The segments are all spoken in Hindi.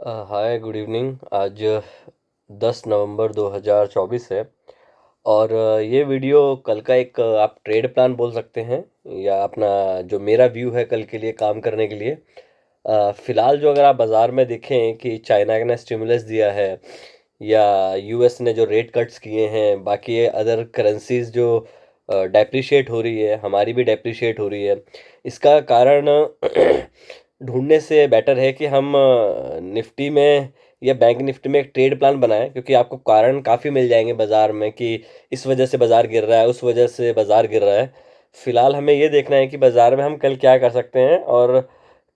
Hi good evening. आज 10 नवंबर 2024 है। और ये वीडियो कल का एक आप ट्रेड प्लान बोल सकते हैं या अपना जो मेरा व्यू है कल के लिए काम करने के लिए। फ़िलहाल जो अगर आप बाज़ार में देखें कि चाइना ने स्टिमुलस दिया है या यूएस ने जो रेट कट्स किए हैं, बाकी अदर करेंसीज जो डेप्रिशिएट हो रही है, हमारी भी डेप्रिशिएट हो रही है। इसका कारण ढूंढने से बेटर है कि हम निफ्टी में या बैंक निफ्टी में एक ट्रेड प्लान बनाएं, क्योंकि आपको कारण काफ़ी मिल जाएंगे बाज़ार में कि इस वजह से बाज़ार गिर रहा है, उस वजह से बाज़ार गिर रहा है। फ़िलहाल हमें ये देखना है कि बाज़ार में हम कल क्या कर सकते हैं और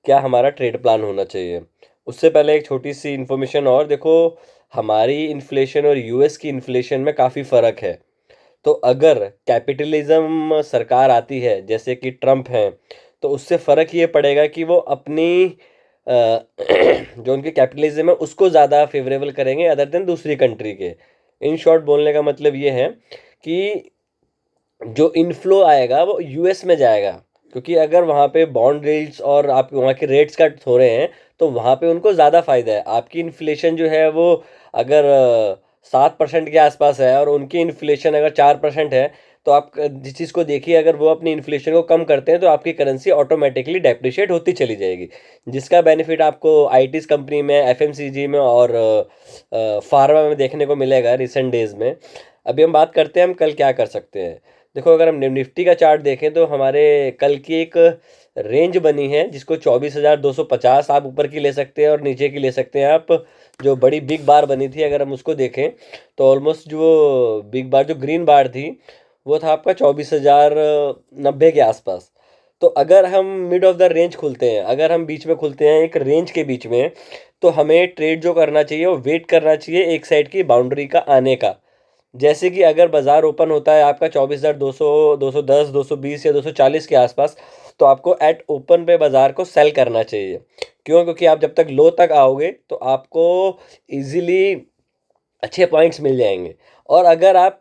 क्या हमारा ट्रेड प्लान होना चाहिए। उससे पहले एक छोटी सी इन्फॉर्मेशन और देखो, हमारी इन्फ्लेशन और यूएस की इन्फ्लेशन में काफ़ी फ़र्क है। तो अगर कैपिटलिज्म सरकार आती है जैसे कि ट्रम्प हैं, तो उससे फ़र्क ये पड़ेगा कि वो अपनी जो उनकी कैपिटलिज्म है उसको ज़्यादा फेवरेबल करेंगे अदर देन दूसरी कंट्री के। इन शॉर्ट बोलने का मतलब ये है कि जो इनफ्लो आएगा वो यूएस में जाएगा, क्योंकि अगर वहाँ पे बॉन्ड रेट्स और आप वहाँ के रेट्स कट हो रहे हैं तो वहाँ पे उनको ज़्यादा फ़ायदा है। आपकी इन्फ्लेशन जो है वो अगर 7% के आसपास है और उनकी इन्फ्लेशन अगर 4% है, तो आप जिस चीज़ को देखिए, अगर वो अपनी इन्फ्लेशन को कम करते हैं तो आपकी करेंसी ऑटोमेटिकली डेप्रिशिएट होती चली जाएगी, जिसका बेनिफिट आपको आईटीज कंपनी में, एफएमसीजी में और फार्मा में देखने को मिलेगा रिसेंट डेज में। अभी हम बात करते हैं हम कल क्या कर सकते हैं। देखो, अगर हम निफ्टी का चार्ट देखें तो हमारे कल की एक रेंज बनी है जिसको 24,250 आप ऊपर की ले सकते हैं और नीचे की ले सकते हैं आप। जो बड़ी बिग बार बनी थी अगर हम उसको देखें तो ऑलमोस्ट जो बिग बार, जो ग्रीन बार थी, वो था आपका 24,090 के आसपास। तो अगर हम मिड ऑफ द रेंज खुलते हैं, अगर हम बीच में खुलते हैं एक रेंज के बीच में, तो हमें ट्रेड जो करना चाहिए वो वेट करना चाहिए एक साइड की बाउंड्री का आने का। जैसे कि अगर बाजार ओपन होता है आपका 24,200, 210, 220 या 240 के आसपास, तो आपको एट ओपन पे बाजार को सेल करना चाहिए। क्यों? क्योंकि आप जब तक लो तक आओगे तो आपको इजीली अच्छे पॉइंट्स मिल जाएंगे। और अगर आप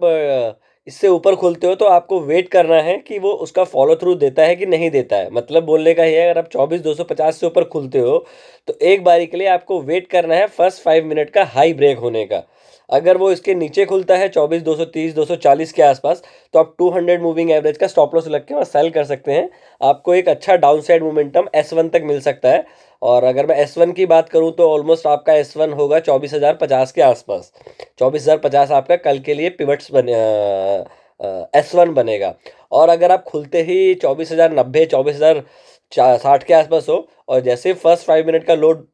इससे ऊपर खुलते हो तो आपको वेट करना है कि वो उसका फॉलो थ्रू देता है कि नहीं देता है। मतलब बोलने का ये है, अगर आप 24,250 से ऊपर खुलते हो तो एक बारी के लिए आपको वेट करना है फर्स्ट 5 मिनट का हाई ब्रेक होने का। अगर वो इसके नीचे खुलता है 24,230, 240 के आसपास, तो आप 200 मूविंग एवरेज का स्टॉप लॉस लग के वहाँ सेल कर सकते हैं। आपको एक अच्छा डाउन साइड मोमेंटम S1 तक मिल सकता है। और अगर मैं S1 की बात करूं तो ऑलमोस्ट आपका S1 होगा 24,050 के आसपास। 24,050 आपका कल के लिए पिवट्स बने, S1 बनेगा। और अगर आप खुलते ही 24,090, 24,060 के आसपास हो और जैसे फर्स्ट 5 मिनट का लोड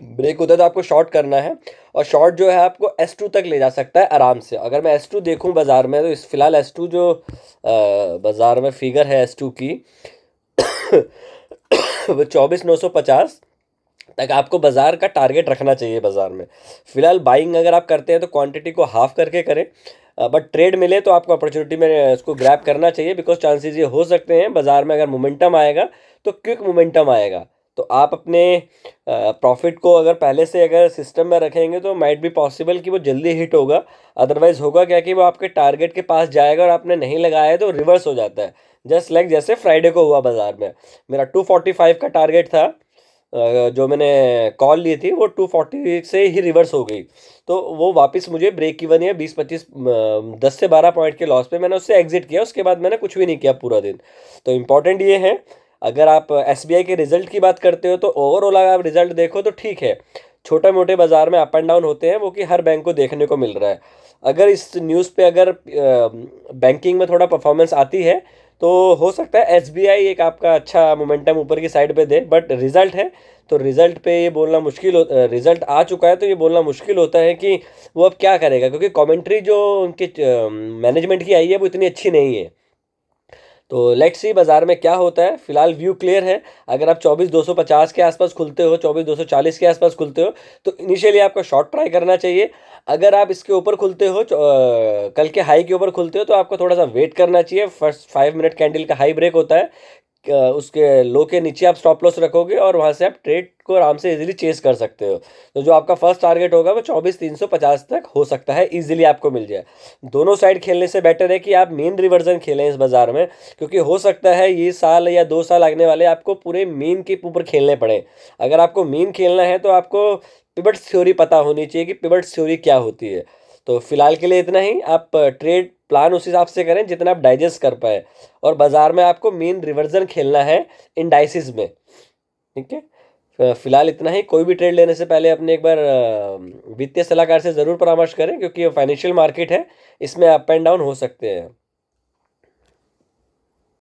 ब्रेक होता है तो आपको शॉर्ट करना है। और शॉर्ट जो है आपको S2 तक ले जा सकता है आराम से। अगर मैं S2 देखूं बाजार में, तो इस फिलहाल S2 जो बाजार में फिगर है S2 की वो 24,950 तक आपको बाजार का टारगेट रखना चाहिए बाजार में। फिलहाल बाइंग अगर आप करते हैं तो क्वांटिटी को हाफ करके करें, बट ट्रेड मिले तो आपको अपॉर्चुनिटी में उसको ग्रैब करना चाहिए, बिकॉज चांसेस ये हो सकते हैं बाजार में अगर मोमेंटम आएगा तो क्विक मोमेंटम आएगा। तो आप अपने प्रॉफिट को अगर पहले से अगर सिस्टम में रखेंगे तो माइट बी पॉसिबल कि वो जल्दी हिट होगा। अदरवाइज होगा क्या कि वो आपके टारगेट के पास जाएगा और आपने नहीं लगाया है तो रिवर्स हो जाता है। जस्ट लाइक जैसे फ्राइडे को हुआ बाजार में, मेरा 245 का टारगेट था, जो मैंने कॉल ली थी वो 240 से ही रिवर्स हो गई। तो वो वापस मुझे ब्रेक इवन या 20-25 10 से 12 पॉइंट के लॉस पे मैंने उससे एग्जिट किया। उसके बाद मैंने कुछ भी नहीं किया पूरा दिन। तो इम्पॉर्टेंट ये है, अगर आप एसबीआई के रिजल्ट की बात करते हो तो ओवरऑल अगर आप रिजल्ट देखो तो ठीक है। छोटे मोटे बाजार में अप एंड डाउन होते हैं, वो कि हर बैंक को देखने को मिल रहा है। अगर इस न्यूज़ पे अगर बैंकिंग में थोड़ा परफॉर्मेंस आती है तो हो सकता है एसबीआई एक आपका अच्छा मोमेंटम ऊपर की साइड पे दे। बट रिजल्ट है तो रिजल्ट पे ये बोलना मुश्किल हो, रिजल्ट आ चुका है तो ये बोलना मुश्किल होता है कि वो अब क्या करेगा, क्योंकि कमेंट्री जो उनके मैनेजमेंट की आई है वो इतनी अच्छी नहीं है। तो लेट्स सी बाजार में क्या होता है। फिलहाल व्यू क्लियर है। अगर आप 24,250 के आसपास खुलते हो, 24,240 के आसपास खुलते हो, तो इनिशियली आपको शॉर्ट ट्राई करना चाहिए। अगर आप इसके ऊपर खुलते हो, कल के हाई के ऊपर खुलते हो, तो आपको थोड़ा सा वेट करना चाहिए। फर्स्ट 5 मिनट कैंडल का हाई ब्रेक होता है, उसके लो के नीचे आप स्टॉप लॉस रखोगे और वहां से आप ट्रेड को आराम से इजीली चेस कर सकते हो। तो जो आपका फर्स्ट टारगेट होगा वो 24,350 तक हो सकता है, इजीली आपको मिल जाए। दोनों साइड खेलने से बेटर है कि आप मीन रिवर्जन खेलें इस बाजार में, क्योंकि हो सकता है ये साल या 2 साल आगने वाले आपको पूरे मीन के ऊपर खेलने पड़े। अगर आपको मीन खेलना है तो आपको पिवट थ्योरी पता होनी चाहिए कि पिवट थ्योरी क्या होती है। तो फिलहाल के लिए इतना ही। आप ट्रेड प्लान उस हिसाब से करें जितना आप डाइजेस्ट कर पाए, और बाजार में आपको मेन रिवर्जन खेलना है इंडाइसिस में, ठीक है। फिलहाल इतना ही। कोई भी ट्रेड लेने से पहले अपने एक बार वित्तीय सलाहकार से ज़रूर परामर्श करें, क्योंकि ये फाइनेंशियल मार्केट है, इसमें अप एंड डाउन हो सकते हैं।